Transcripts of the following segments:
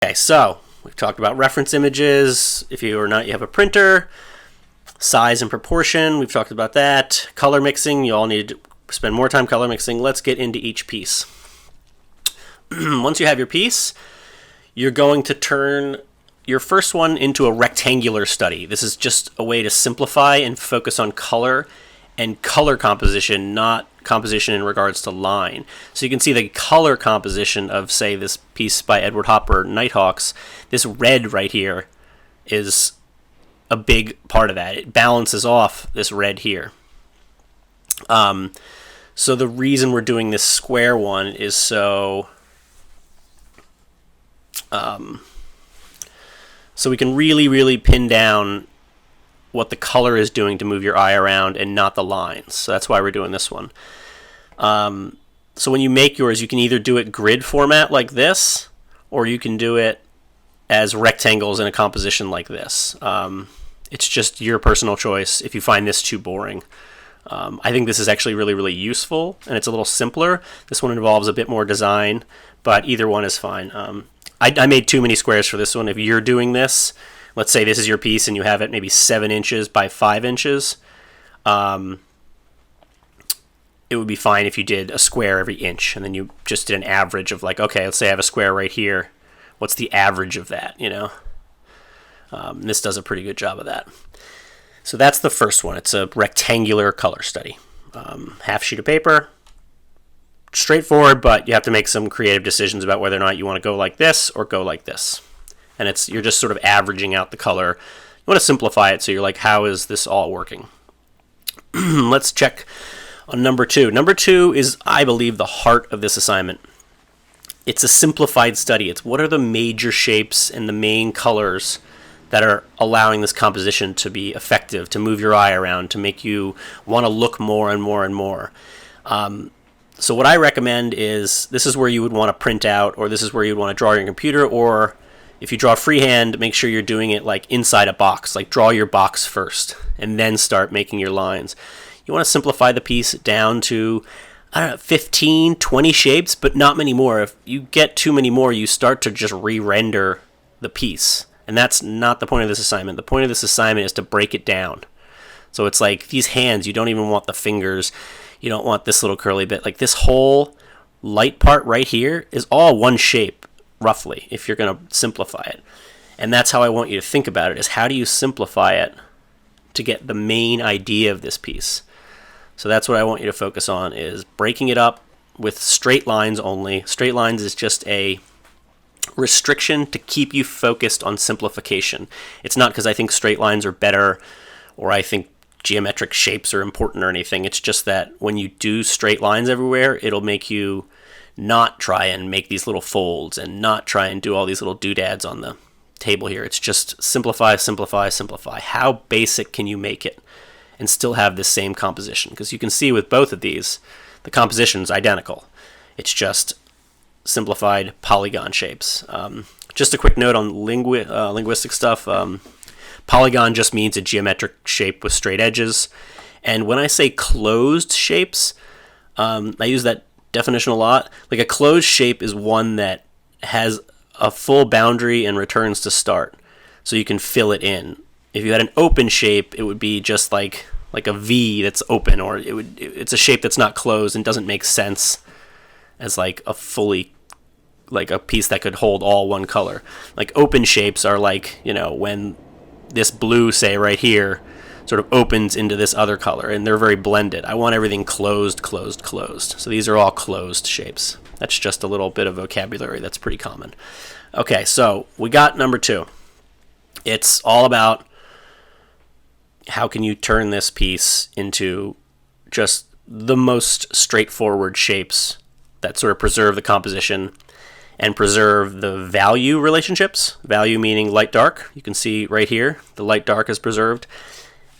Okay, so we've talked about reference images. If you or not, you have a printer. Size and proportion, we've talked about that. Color mixing, you all need to spend more time color mixing. Let's get into each piece. Once you have your piece, you're going to turn your first one into a rectangular study. This is just a way to simplify and focus on color and color composition, not composition in regards to line. So you can see the color composition of, say, this piece by Edward Hopper, Nighthawks. This red right here is a big part of that. It balances off this red here. So the reason we're doing this square one is so we can really pin down what the color is doing to move your eye around and not the lines. So that's why we're doing this one. So when you make yours, you can either do it grid format like this, or you can do it as rectangles in a composition like this. It's just your personal choice if you find this too boring. I think this is actually really useful, and it's a little simpler. This one involves a bit more design, but either one is fine. I made too many squares for this one. If you're doing this, let's say this is your piece and you have it maybe 7 inches by 5 inches, it would be fine if you did a square every inch, and then you just did an average of, like, okay, let's say I have a square right here. What's the average of that, you know? This does a pretty good job of that. So that's the first one. It's a rectangular color study. Half sheet of paper. Straightforward, but you have to make some creative decisions about whether or not you want to go like this or go like this. And you're just sort of averaging out the color. You want to simplify it, so you're like, how is this all working? Let's check on number 2. Number 2 is, I believe, the heart of this assignment. It's a simplified study. It's what are the major shapes and the main colors that are allowing this composition to be effective, to move your eye around, to make you want to look more and more and more. So what I recommend is, this is where you would want to print out, or this is where you'd want to draw your computer, or if you draw freehand, make sure you're doing it like inside a box. Like, draw your box first and then start making your lines. You want to simplify the piece down to, I don't know, 15, 20 shapes, but not many more. If you get too many more, you start to just re-render the piece. And that's not the point of this assignment. The point of this assignment is to break it down. So it's like these hands, you don't even want the fingers. You don't want this little curly bit. Like, this whole light part right here is all one shape, roughly, if you're going to simplify it. And that's how I want you to think about it, is how do you simplify it to get the main idea of this piece? So that's what I want you to focus on, is breaking it up with straight lines only. Straight lines is just a restriction to keep you focused on simplification. It's not because I think straight lines are better, or I think geometric shapes are important or anything. It's just that when you do straight lines everywhere, it'll make you not try and make these little folds and not try and do all these little doodads on the table here. It's just simplify. How basic can you make it and still have this same composition? Because you can see with both of these, the composition's identical. It's just simplified polygon shapes. Just a quick note on linguistic stuff. Polygon just means a geometric shape with straight edges. And when I say closed shapes, I use that definition a lot. Like, a closed shape is one that has a full boundary and returns to start, so you can fill it in. If you had an open shape, it would be just like a V that's open, or it's a shape that's not closed and doesn't make sense as like a fully, like a piece that could hold all one color. Like, open shapes are like, you know, when this blue, say right here, sort of opens into this other color, and they're very blended. I want everything closed. So these are all closed shapes. That's just a little bit of vocabulary that's pretty common. Okay, so we got number 2. It's all about how can you turn this piece into just the most straightforward shapes that sort of preserve the composition and preserve the value relationships. Value meaning light dark. You can see right here, the light dark is preserved.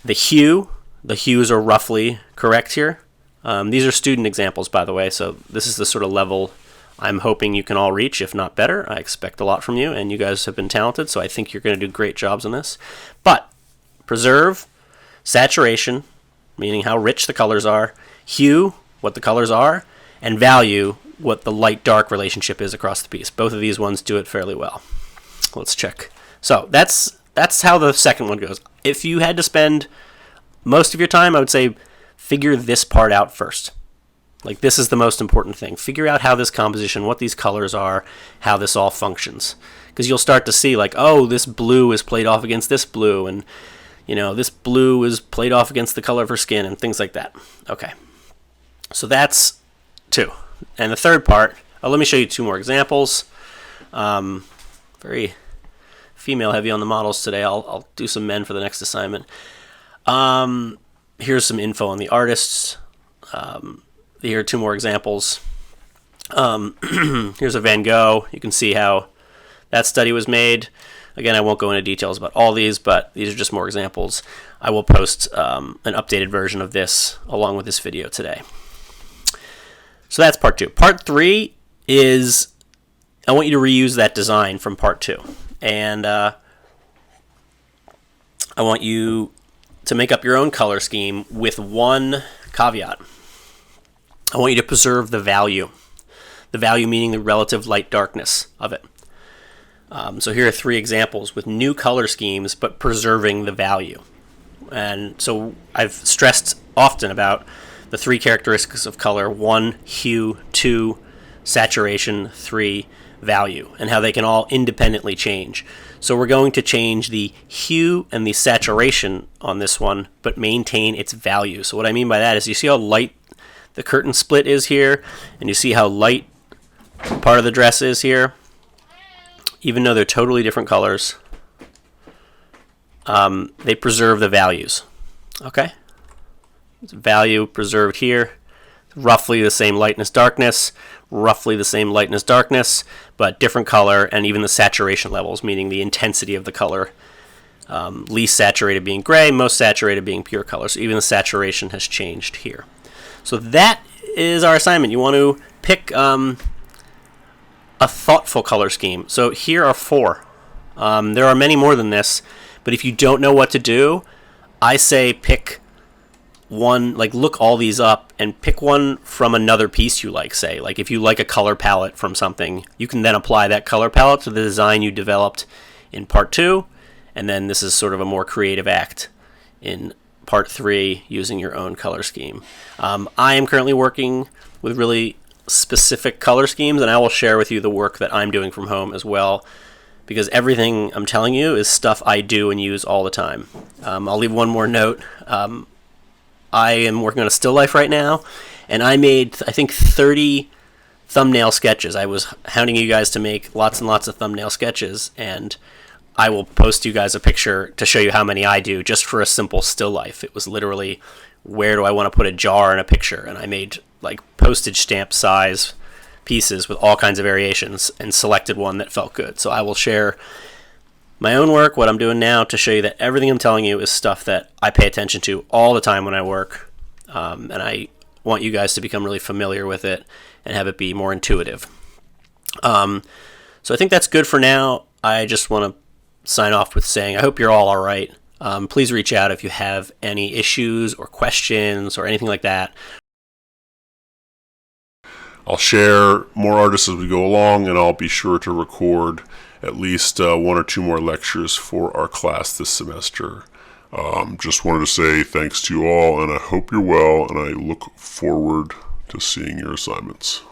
The hues are roughly correct here. These are student examples, by the way, so this is the sort of level I'm hoping you can all reach, if not better. I expect a lot from you, and you guys have been talented, so I think you're going to do great jobs on this. But preserve, saturation, meaning how rich the colors are, hue, what the colors are, and value, what the light-dark relationship is across the piece. Both of these ones do it fairly well. let's check. So that's how the second one goes. If you had to spend most of your time, I would say figure this part out first. Like, this is the most important thing. Figure out how this composition, what these colors are, how this all functions. Because you'll start to see, like, oh, this blue is played off against this blue, and, you know, this blue is played off against the color of her skin, and things like that. Okay. So that's 2. And the third part, let me show you 2 more examples. Very female heavy on the models today. I'll do some men for the next assignment. Here's some info on the artists. Here are 2 more examples. Here's a Van Gogh. You can see how that study was made. Again, I won't go into details about all these, but these are just more examples. I will post an updated version of this along with this video today. So that's part 2. Part 3 is I want you to reuse that design from part 2. And I want you to make up your own color scheme with one caveat. I want you to preserve the value. The value meaning the relative light darkness of it. So here are 3 examples with new color schemes, but preserving the value. And so I've stressed often about the 3 characteristics of color: 1, hue; 2, saturation; 3, value, and how they can all independently change. So we're going to change the hue and the saturation on this one, but maintain its value. So what I mean by that is, you see how light the curtain split is here, and you see how light part of the dress is here? Even though they're totally different colors, they preserve the values. Okay? Value preserved here. Roughly the same lightness, darkness. Roughly the same lightness, darkness, but different color, and even the saturation levels, meaning the intensity of the color. Least saturated being gray, most saturated being pure color. So even the saturation has changed here. So that is our assignment. You want to pick a thoughtful color scheme. So here are 4. There are many more than this, but if you don't know what to do, I say pick one, like look all these up and pick one from another piece you like, say. Like if you like a color palette from something, you can then apply that color palette to the design you developed in part 2, and then this is sort of a more creative act in part 3 using your own color scheme. I am currently working with really specific color schemes, and I will share with you the work that I'm doing from home as well, because everything I'm telling you is stuff I do and use all the time. I'll leave one more note. I am working on a still life right now, and I made, I think, 30 thumbnail sketches. I was hounding you guys to make lots and lots of thumbnail sketches, and I will post you guys a picture to show you how many I do just for a simple still life. It was literally, where do I want to put a jar in a picture? And I made like postage stamp size pieces with all kinds of variations and selected one that felt good. So I will share my own work, what I'm doing now, to show you that everything I'm telling you is stuff that I pay attention to all the time when I work. And I want you guys to become really familiar with it and have it be more intuitive. So I think that's good for now. I just want to sign off with saying I hope you're all right. Please reach out if you have any issues or questions or anything like that. I'll share more artists as we go along, and I'll be sure to record at least 1 or 2 more lectures for our class this semester. Just wanted to say thanks to you all, and I hope you're well, and I look forward to seeing your assignments.